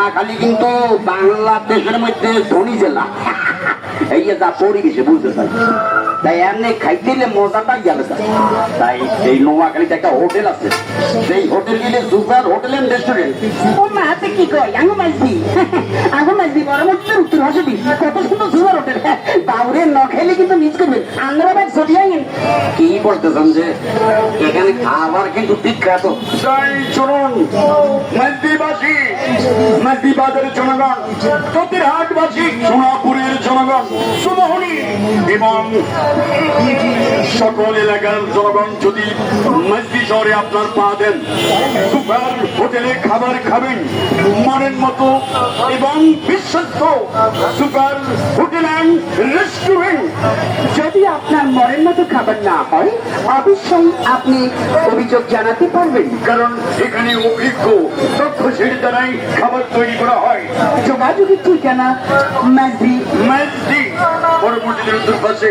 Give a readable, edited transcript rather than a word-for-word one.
নোয়াখালী কিন্তু বাংলাদেশের মধ্যে ধনী জেলা। এই যে যা পরিবেশে বুঝতে পারি, তাই এমনি খাইতে মজাটাই গেলে। তাই এই নোয়াখালীতে একটা হোটেল আছে, সেই হোটেল গেলে সুপার হোটেল এন্ড রেস্টুরেন্ট। ও মা হাতে কি কয় আঙু মাইছি বড় মধ্যে উত্তর হাসবি কত সুন্দর সুপার হোটেল। বাবুরে ন খেলে কিন্তু মিস করবেন আন্ধ্রা ব্যাগ সরিয়ে কি বলতেছেন যে এখানে খাবার কিন্তু বিখ্যাত। তাই শুনুন মন্দিবাসী, মন্দিবাজারের জনগণ, প্রতিহাটবাসী, সোনাপুরের জনগণ, সুমোহনী এবং সকল এলাকার জনগণ যদি মসজি শহরে আপনার পা দেন, সুপার হোটেলে খাবার খাবেন মনের মতো এবং বিশ্বস্ত সুপার হোটেল অ্যান্ড রেস্টুরেন্ট। যদি আপনার মনের মতো খাবার না হয় অবশ্যই আপনি অভিযোগ জানাতে পারবেন, কারণ এখানে অভিজ্ঞ দক্ষ শেঠ দ্বারাই খাবার তৈরি করা হয়। যোগাযোগের ঠিকানা মসজিদ পরবর্তী উত্তর পাশে